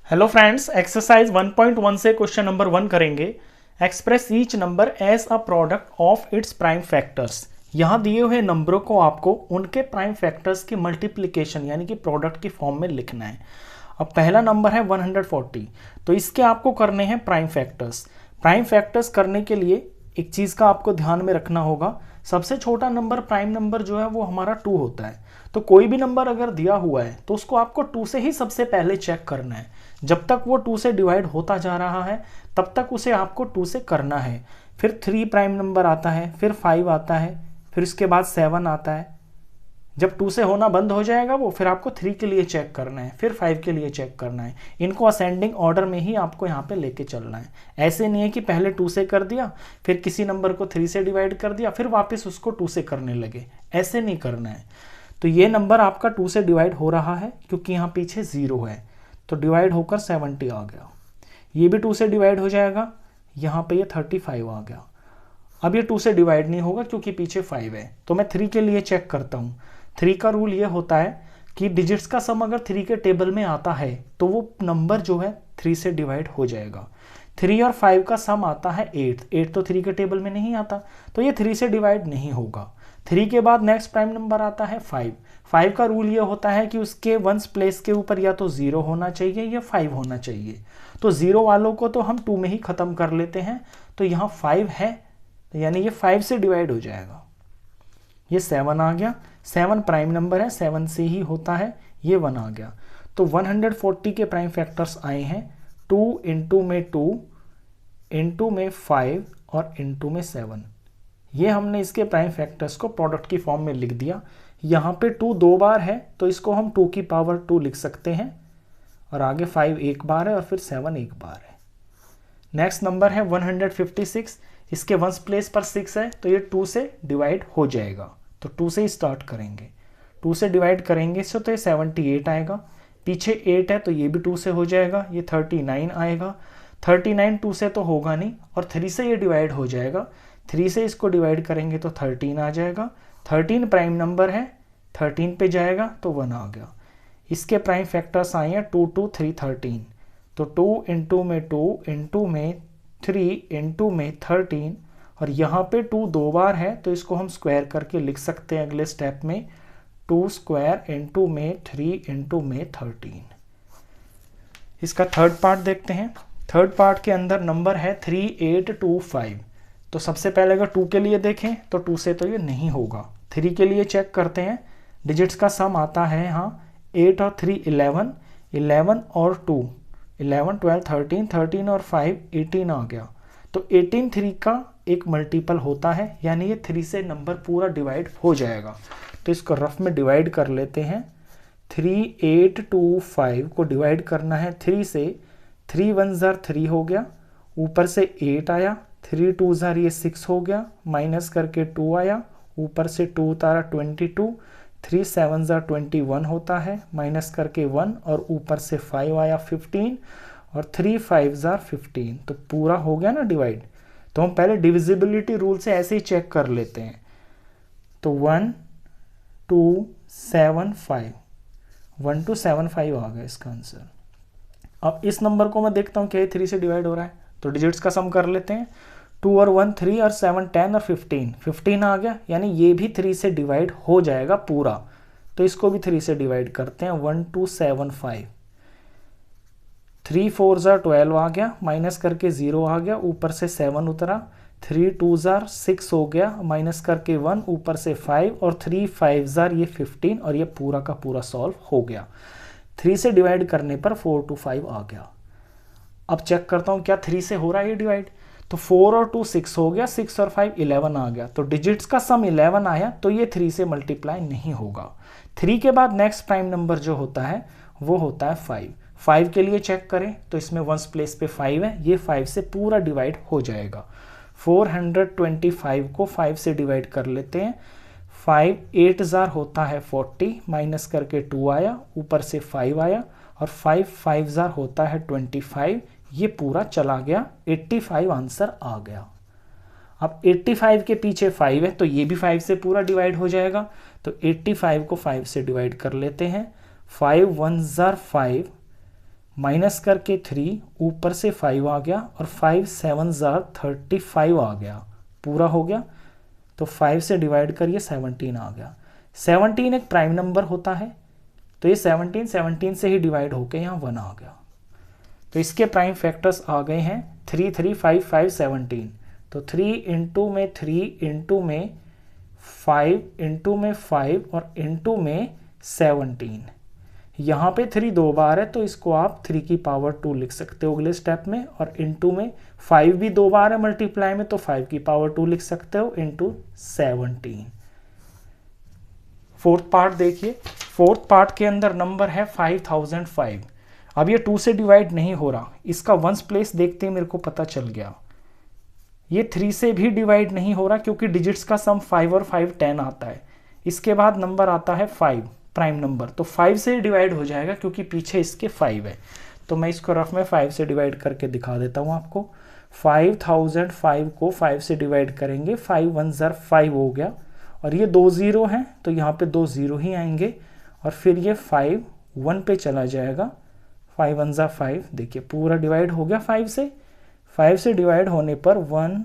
Hello friends, exercise 1.1 से question number 1 करेंगे। Express each number as a product of its prime factors. यहाँ दिए हुए नंबरों को आपको उनके प्राइम फैक्टर्स की मल्टीप्लिकेशन यानी कि प्रोडक्ट की फॉर्म में लिखना है। अब पहला नंबर है 140, तो इसके आपको करने हैं प्राइम फैक्टर्स। प्राइम फैक्टर्स करने के लिए एक चीज़ का आपको ध्यान में रखना होगा, सबसे छोटा नंबर प्राइम नंबर जो है वो हमारा 2 होता है। तो कोई भी नंबर अगर दिया हुआ है तो उसको आपको 2 से ही सबसे पहले चेक करना है। जब तक वो 2 से डिवाइड होता जा रहा है तब तक उसे आपको 2 से करना है। फिर 3 प्राइम नंबर आता है, फिर 5 आता है, फिर उसके बाद 7 आता है। जब 2 से होना बंद हो जाएगा वो, फिर आपको 3 के लिए चेक करना है, फिर 5 के लिए चेक करना है। इनको असेंडिंग ऑर्डर में ही आपको यहाँ पे लेके चलना है। ऐसे नहीं है कि पहले 2 से कर दिया, फिर किसी नंबर को 3 से डिवाइड कर दिया, फिर वापस उसको 2 से करने लगे। ऐसे नहीं करना है। तो ये नंबर आपका 2 से डिवाइड हो रहा है क्योंकि यहाँ पीछे 0 है, तो डिवाइड होकर 70 आ गया। ये भी 2 से डिवाइड हो जाएगा, यहाँ पे ये 35 आ गया। अब ये 2 से डिवाइड नहीं होगा क्योंकि पीछे 5 है, तो मैं 3 के लिए चेक करता हूँ। 3 का रूल ये होता है कि डिजिट्स का सम अगर 3 के टेबल में आता है तो वो नंबर जो है 3 से डिवाइड हो जाएगा। 3 और 5 का सम आता है 8 तो 3 के टेबल में नहीं आता, तो ये 3 से डिवाइड नहीं होगा। 3 के बाद नेक्स्ट प्राइम नंबर आता है 5 का रूल ये होता है कि उसके वंस प्लेस के ऊपर या तो 0 होना चाहिए या 5 होना चाहिए। तो 0 वालों को तो हम 2 में ही ख़त्म कर लेते हैं, तो यहाँ 5 है, यानी ये 5 से डिवाइड हो जाएगा। ये 7 आ गया, 7 प्राइम नंबर है, 7 से ही होता है, ये 1 आ गया। तो 140 के प्राइम फैक्टर्स आए हैं 2 इंटू में 2 इंटू में 5 और इंटू में 7। ये हमने इसके प्राइम फैक्टर्स को प्रोडक्ट की फॉर्म में लिख दिया। यहाँ पे 2 2 बार है तो इसको हम 2 की पावर 2 लिख सकते हैं, और आगे 5 एक बार है और फिर 7 एक बार है। नेक्स्ट नंबर है 156, इसके वंस प्लेस पर 6 है तो ये 2 से डिवाइड हो जाएगा। तो 2 से ही स्टार्ट करेंगे, 2 से डिवाइड करेंगे इससे तो ये 78 आएगा। पीछे 8 है तो ये भी 2 से हो जाएगा, ये 39 आएगा। 39 2 से तो होगा नहीं, और 3 से ये डिवाइड हो जाएगा। 3 से इसको डिवाइड करेंगे तो 13 आ जाएगा। 13 प्राइम नंबर है, 13 पे जाएगा तो 1 आ गया। इसके प्राइम फैक्टर्स आए हैं 2 2 3 13, तो 2 इंटू में 2 इंटू में 3 इंटू में 13, और यहाँ पे 2 2 बार है तो इसको हम स्क्वायर करके लिख सकते हैं अगले स्टेप में, 2 स्क्वायर इंटू में 3 इंटू में 13। इसका थर्ड पार्ट देखते हैं। थर्ड पार्ट के अंदर नंबर है 3825। तो सबसे पहले अगर 2 के लिए देखें तो 2 से तो ये नहीं होगा। 3 के लिए चेक करते हैं। डिजिट्स का सम आता है यहाँ 8 और 3 11, 11 और 2 11 12 13, 13 और 5 18 आ गया। तो 18 3 का एक मल्टीपल होता है, यानी ये 3 से नंबर पूरा डिवाइड हो जाएगा। तो इसको रफ में डिवाइड कर लेते हैं। 3825 को डिवाइड करना है 3 से। 3 1 ज़ार 3 हो गया, ऊपर से 8 आया, 3 2 ज़ार ये 6 हो गया, माइनस करके 2 आया, ऊपर से 2 उतारा 22, 3 7 ज़ार 21 होता है, माइनस करके 1, और ऊपर से 5 आया 15, और 3 5 ज़ार 15। तो पूरा हो गया ना डिवाइड। तो हम पहले डिविजिबिलिटी रूल से ऐसे ही चेक कर लेते हैं। तो 1 2 7 5, 1 2 7 5 आ गया इसका आंसर। अब इस नंबर को मैं देखता हूँ क्या 3 से डिवाइड हो रहा है, तो डिजिट्स का सम कर लेते हैं। 2 और 1 3 और 7 10 और 15 आ गया, यानी ये भी 3 से डिवाइड हो जाएगा पूरा। तो इसको भी 3 से डिवाइड करते हैं। 1 2 7 5, 3 4 ज़ार 12 आ गया, माइनस करके 0 आ गया, ऊपर से 7 उतरा, 3 2 ज़ार 6 हो गया, माइनस करके 1, ऊपर से 5, और 3 5 ज़ार ये 15, और ये पूरा का पूरा सॉल्व हो गया। 3 से डिवाइड करने पर 4 2 5 आ गया। अब चेक करता हूँ क्या 3 से हो रहा है ये डिवाइड। तो 4 और 2 6 हो गया, 6 और 5 11 आ गया। तो डिजिट्स का सम 11 आया, तो ये 3 से मल्टीप्लाई नहीं होगा। 3 के बाद नेक्स्ट प्राइम नंबर जो होता है वो होता है 5। 5 के लिए चेक करें तो इसमें वंस प्लेस पे 5 है, ये 5 से पूरा डिवाइड हो जाएगा। 425 को 5 से डिवाइड कर लेते हैं। 5 8 ज़ार होता है 40, माइनस करके 2 आया, ऊपर से 5 आया, और 5 5 ज़ार होता है 25, ये पूरा चला गया, 85 आंसर आ गया। अब 85 के पीछे 5 है तो ये भी 5 से पूरा डिवाइड हो जाएगा। तो 85 को 5 से डिवाइड कर लेते हैं। 5 1 ज़ार 5, माइनस करके 3, ऊपर से 5 आ गया और 5 7 जार 35 आ गया, पूरा हो गया। तो 5 से डिवाइड करिए 17 आ गया। 17 एक प्राइम नंबर होता है, तो ये 17 से ही डिवाइड होके यहाँ 1 आ गया। तो इसके प्राइम फैक्टर्स आ गए हैं 3 3 5 5 17। तो 3 इंटू में 3 इंटू में 5 इंटू में 5 और इंटू में 17। यहाँ पे 3 दो बार है तो इसको आप 3 की पावर 2 लिख सकते हो अगले स्टेप में, और इंटू में 5 भी दो बार है मल्टीप्लाई में तो 5 की पावर 2 लिख सकते हो इंटू 17। फोर्थ पार्ट देखिए, फोर्थ पार्ट के अंदर नंबर है 5005। अब ये 2 से डिवाइड नहीं हो रहा, इसका वंस प्लेस देखते ही मेरे को पता चल गया। ये 3 से भी डिवाइड नहीं हो रहा क्योंकि डिजिट्स का सम 5 और 5 10 आता है। इसके बाद नंबर आता है 5 प्राइम नंबर, तो 5 से डिवाइड हो जाएगा क्योंकि पीछे इसके 5 है। तो मैं इसको रफ में 5 से डिवाइड करके दिखा देता हूँ आपको। 5005 को 5 से डिवाइड करेंगे, 5 1 ज़र 5 हो गया, और ये 2 0 हैं तो यहाँ पे 2 0 ही आएंगे, और फिर ये 5 1 पे चला जाएगा। 5 1 ज़र 5, देखिए पूरा डिवाइड हो गया 5 से। 5 से डिवाइड होने पर 1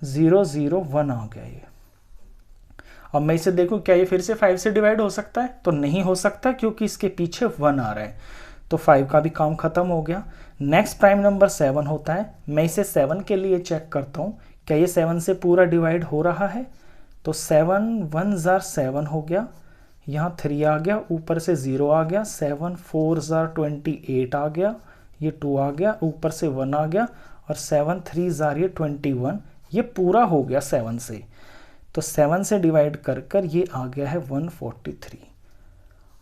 0 0 1 आ गया ये। अब मैं इसे देखूं क्या ये फिर से 5 से डिवाइड हो सकता है, तो नहीं हो सकता क्योंकि इसके पीछे 1 आ रहा है। तो 5 का भी काम खत्म हो गया। नेक्स्ट प्राइम नंबर 7 होता है। मैं इसे 7 के लिए चेक करता हूँ क्या ये 7 से पूरा डिवाइड हो रहा है। तो 7 1 ज़र 7 हो गया, यहाँ 3 आ गया, ऊपर से 0 आ गया, 7 4 ज़र 28 आ गया, ये 2 आ गया, ऊपर से 1 आ गया, और 7 3 ज़र ये 21, ये पूरा हो गया 7 से। तो 7 से डिवाइड कर कर ये आ गया है 143।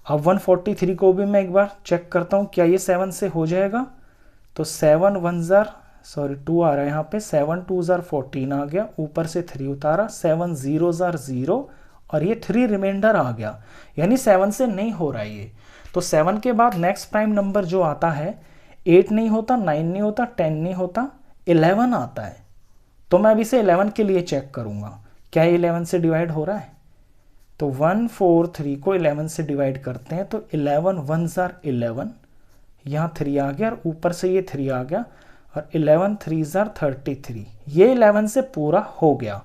अब 143 को भी मैं एक बार चेक करता हूँ क्या ये 7 से हो जाएगा। तो 7 1 ज़र 2 आ रहा है यहाँ पे, 7 2 ज़र 14 आ गया, ऊपर से 3 उतारा, 7 0 ज़र 0, और ये 3 रिमाइंडर आ गया, यानी 7 से नहीं हो रहा है ये। तो 7 के बाद नेक्स्ट प्राइम नंबर जो आता है 8 नहीं होता, 9 नहीं होता, 10 नहीं होता, 11 आता है। तो मैं अब इसे 11 के लिए चेक करूँगा क्या ये 11 से डिवाइड हो रहा है। तो 143 को 11 से डिवाइड करते हैं तो 11 1 ज़र 11, यहाँ 3 आ गया और ऊपर से ये 3 आ गया, और 11 3 ज़र 33, ये 11 से पूरा हो गया।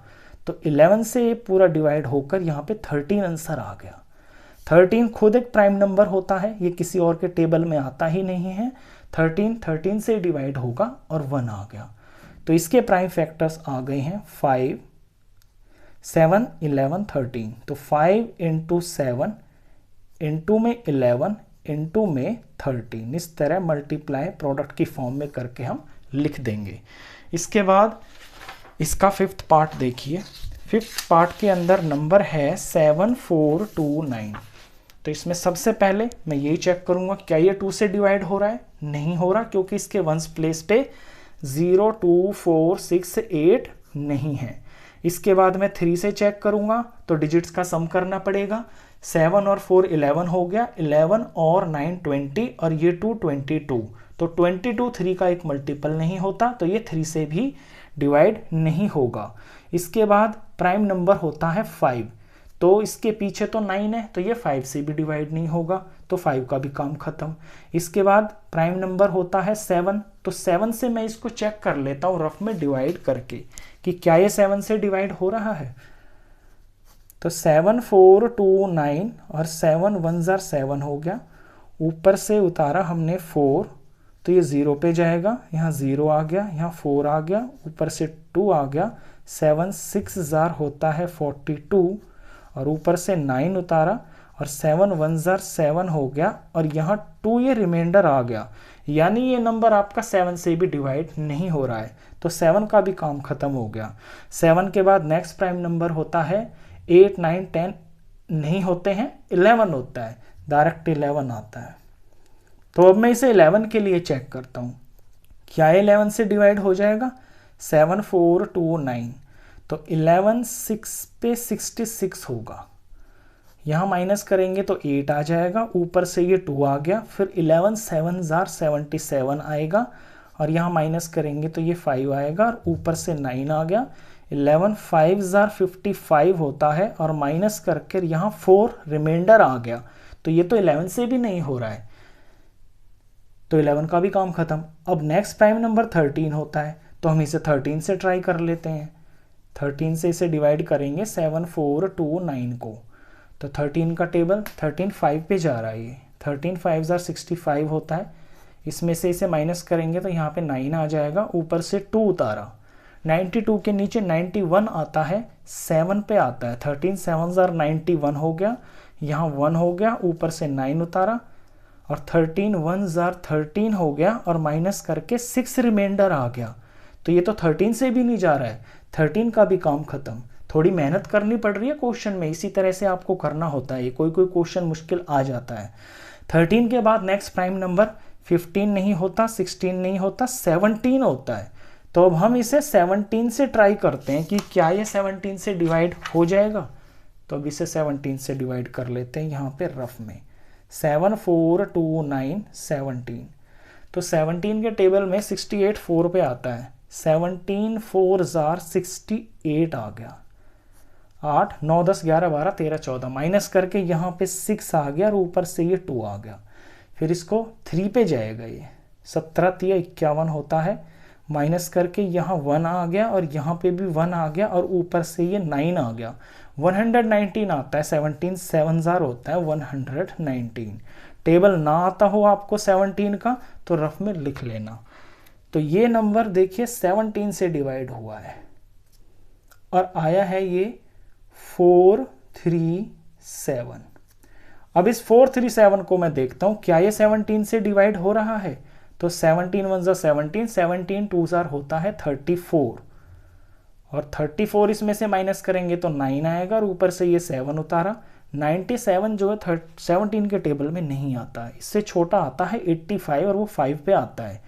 तो 11 से ये पूरा डिवाइड होकर यहाँ पे 13 आंसर आ गया। 13 खुद एक प्राइम नंबर होता है, ये किसी और के टेबल में आता ही नहीं है। 13 से डिवाइड होगा और 1 आ गया। तो इसके प्राइम फैक्टर्स आ गए हैं 5 7 11 13। तो 5 इंटू 7 इंटू में 11 इंटू में 13, इस तरह मल्टीप्लाई प्रोडक्ट की फॉर्म में करके हम लिख देंगे। इसके बाद इसका फिफ्थ पार्ट देखिए। फिफ्थ पार्ट के अंदर नंबर है 7429। तो इसमें सबसे पहले मैं यही चेक करूंगा क्या ये 2 से डिवाइड हो रहा है। नहीं हो रहा क्योंकि इसके वंस प्लेस पे 0 2 4 6 8 नहीं है। इसके बाद मैं 3 से चेक करूंगा तो डिजिट्स का सम करना पड़ेगा। 7 और 4 11 हो गया, 11 और 9 20, और ये 2 22। तो 22 3 का एक मल्टीपल नहीं होता, तो ये 3 से भी डिवाइड नहीं होगा। इसके बाद प्राइम नंबर होता है 5, तो इसके पीछे तो 9 है तो ये 5 से भी डिवाइड नहीं होगा, तो 5 का भी काम खत्म। इसके बाद प्राइम नंबर होता है 7, तो 7 से मैं इसको चेक कर लेता हूँ रफ में डिवाइड करके कि क्या ये 7 से डिवाइड हो रहा है। तो 7 4 2 9 और 7 1 ज़र 7 हो गया, ऊपर से उतारा हमने 4 तो ये 0 पे जाएगा, यहाँ 0 आ गया, यहाँ 4 आ गया, ऊपर से 2 आ गया, 7 6 ज़र होता है 42, और ऊपर से 9 उतारा और 7 1 ज़र 7 हो गया, और यहाँ 2 ये रिमाइंडर आ गया, यानी ये नंबर आपका 7 से भी डिवाइड नहीं हो रहा है, तो 7 का भी काम खत्म हो गया। 7 के बाद नेक्स्ट प्राइम नंबर होता है 8 9 10 नहीं होते हैं, 11 होता है, डायरेक्ट 11 आता है। तो अब मैं इसे 11 के लिए चेक करता हूँ क्या 11 से डिवाइड हो जाएगा। 7 4 2 9, तो 11 6 पे 66 होगा, यहाँ माइनस करेंगे तो 8 आ जाएगा, ऊपर से ये 2 आ गया, फिर 11 7 ज़र 77 आएगा, और यहाँ माइनस करेंगे तो ये 5 आएगा, और ऊपर से 9 आ गया, 11 5 ज़र 55 होता है, और माइनस करके यहाँ 4 रिमाइंडर आ गया, तो ये तो 11 से भी नहीं हो रहा है। तो 11 का भी काम खत्म। अब नेक्स्ट प्राइम नंबर 13 होता है, तो हम इसे 13 से ट्राई कर लेते हैं। 13 से इसे डिवाइड करेंगे 7 4 2 9 को, तो 13 का टेबल 13 5 पे जा रहा है। ये 13 5 65 होता है। इसमें से इसे माइनस करेंगे तो यहाँ पे 9 आ जाएगा, ऊपर से 2 उतारा। 92 के नीचे 91 आता है, 7 पे आता है। 13 7 91 हो गया, यहाँ 1 हो गया, ऊपर से 9 उतारा, और 13 1 13 हो गया, और माइनस करके 6 रिमाइंडर आ गया। तो ये तो 13 से भी नहीं जा रहा है, 13 का भी काम खत्म। थोड़ी मेहनत करनी पड़ रही है क्वेश्चन में, इसी तरह से आपको करना होता है। कोई कोई क्वेश्चन मुश्किल आ जाता है। 13 के बाद नेक्स्ट प्राइम नंबर 15 नहीं होता, 16 नहीं होता, 17 होता है। तो अब हम इसे 17 से ट्राई करते हैं कि क्या ये 17 से डिवाइड हो जाएगा। तो अब इसे 17 से डिवाइड कर लेते हैं यहाँ पे रफ में। 7 4 2 9 17, तो 17 के टेबल में 68 4 पे आता है। 17 4 68 आ गया। 8 9 10 11 12 13 14, माइनस करके यहाँ पे 6 आ गया, और ऊपर से ये 2 आ गया। फिर इसको 3 पे जाएगा, ये 17 3 51 होता है, माइनस करके यहाँ 1 आ गया, और यहाँ पे भी 1 आ गया, और ऊपर से ये 9 आ गया। 119 आता है। 17 7 होता है 119। टेबल ना आता हो आपको 17 का तो रफ में लिख लेना। तो ये नंबर देखिए 17 से डिवाइड हुआ है, और आया है ये 437। अब इस 437 को मैं देखता हूं क्या ये 17 से डिवाइड हो रहा है। तो 17 1 17, 17 2 होता है 34, और 34 इसमें से माइनस करेंगे तो 9 आएगा, और ऊपर से ये 7 उतारा। 97 जो है 17 के टेबल में नहीं आता है, इससे छोटा आता है 85, और वो 5 पे आता है।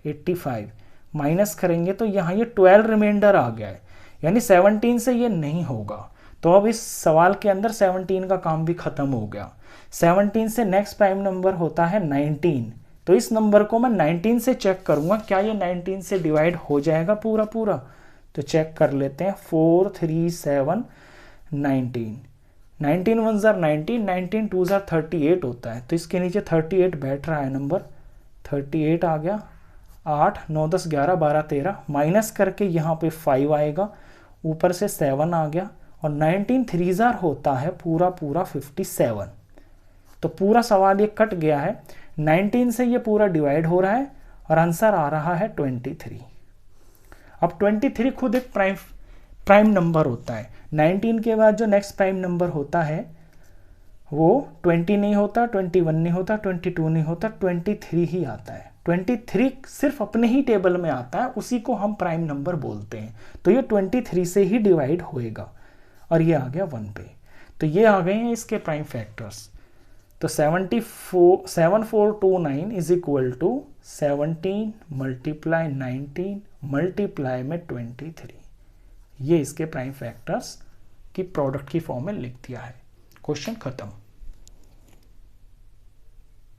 85 माइनस करेंगे तो यहाँ ये 12 रिमाइंडर आ गया है, यानी 17 से ये नहीं होगा। तो अब इस सवाल के अंदर 17 का काम भी खत्म हो गया। 17 से नेक्स्ट प्राइम नंबर होता है 19, तो इस नंबर को मैं 19 से चेक करूंगा क्या ये 19 से डिवाइड हो जाएगा पूरा पूरा। तो चेक कर लेते हैं। 437 19, 19 1 19, 19 2 38 होता है, तो इसके नीचे 38 बैठ रहा है नंबर। 38 आ गया। 8 9 10 11 12 13, माइनस करके यहाँ पे 5 आएगा, ऊपर से 7 आ गया, और 19 3 होता है पूरा पूरा 57। तो पूरा सवाल ये कट गया है। 19 से ये पूरा डिवाइड हो रहा है, और आंसर आ रहा है 23। अब 23 खुद एक प्राइम नंबर होता है। 19 के बाद जो नेक्स्ट प्राइम नंबर होता है वो 20 नहीं होता, 21 नहीं होता, 22 नहीं होता, 23 ही आता है। 23 सिर्फ अपने ही टेबल में आता है, उसी को हम प्राइम नंबर बोलते हैं। तो ये 23 से ही डिवाइड होएगा, और ये आ गया 1 पे। तो ये आ गए हैं इसके प्राइम फैक्टर्स। तो 7429 is equal to 17 multiply 19 multiply में 23। ये इसके प्राइम फैक्टर्स की प्रोडक्ट की फॉर्म में लिख दिया है। क्वेश्चन खत्म।